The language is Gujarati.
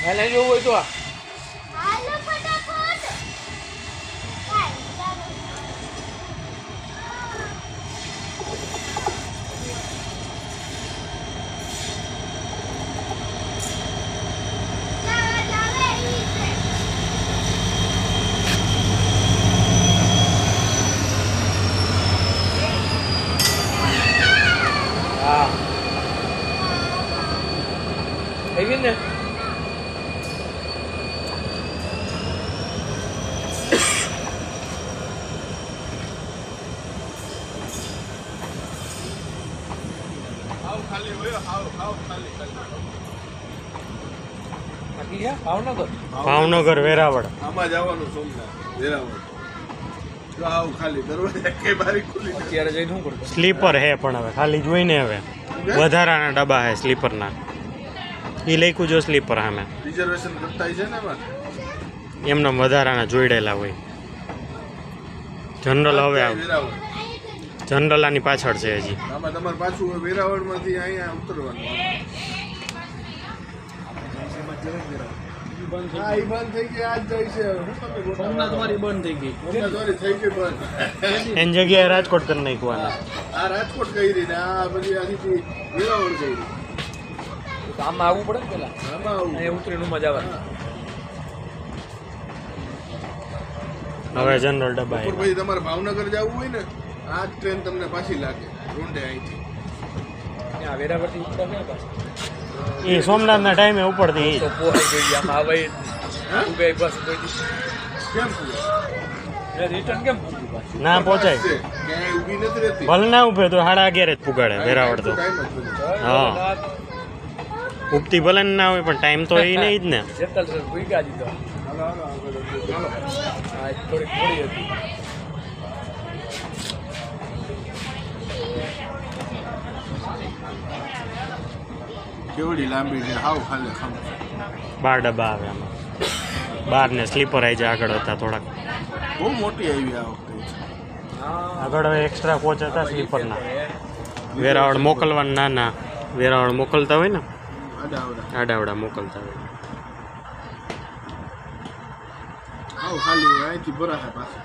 એને જોવું હોય તો આ હાલો ફટાફટ હા થઈ ગઈ ને બાકી છે ભાવનગર ભાવનગર વેરાવળ આમાં જવાનું સોમનાથ વેરાવળ જો આવ ખાલી દરવાજા કે બારી ખુલી અત્યારે જઈને શું કરું સ્લીપર હે પણ હવે ખાલી જોઈને હવે વધારાના ડબ્બા હે સ્લીપરના એ લખ્યું જો સ્લીપર સામે રિઝર્વેશન કરતા છે ને એમાં એમને વધારાના જોઈડેલા હોય જનરલ હવે આવે વેરાવળ જનરલ આની પાછળ છે હજી આમાં તમારે પાછું વેરાવળમાંથી અહીંયા ઉતરવાનું હા એ બંધ થઈ ગઈ આજ જાય છે હું તમે સોમનાથ તમારી બંધ થઈ ગઈ સોમનાથ થઈ ગઈ બંધ એની જગ્યાએ રાજકોટ કરી નાખવાના આ રાજકોટ કરી ને આ બધી આખી વેરાવળ કરી તો આમાં આવવું પડે ને પેલા આમાં આવું અહીંયા ઉતરીને મજા આવે હવે જનરલ ડબ્બા બપોર આવ્યા. પછી તમારે ભાવનગર જવું હોય ને આ જ ટ્રેન તમને પાછી લાગે રોંડે અહીંથી ત્યાં વેરાવળથી ઉપર ક્યાં પાછું એ સોમનાથના ટાઈમે ઉપડતી ઈ. તો પોહાઈ ગઈ આમાં હવે ઉભે બસ કોઈ દી કેમ પૂછે? રિટર્ન કેમ પૂછ્યું પાછું ના પહોંચાય છે ક્યાંય ઊભી નથી રહેતી ભલે ના ઉભે તો 11:30 જ પુગાડે વેરાવળ તો ટાઈમ જ બધો. હા. ઉગતી ભલે ને ના હોય પણ ટાઈમ તો એ નહીં જ ને જેતલ સર ભૂગા દીધો હાલો હાલો આગળ ચાલો હા થોડીક થોડી હતી કેવડી લાંબી છે હાવ ખાલી ખમ 12 ડબ્બા આવે આમાં 12 ને સ્લીપર આવી જાય આગળ હતા થોડાક બહુ મોટી આવી આ વખતે આગળ હવે એક્સ્ટ્રા કોચ હતા સ્લીપરના વેરાવળ મોકલવાના ના ના વેરાવળ મોકલતા હોય ને આડા આવડા આડાવડા મોકલતા હોય હાવ ખાલી અહીંથી ભરાશે પાછા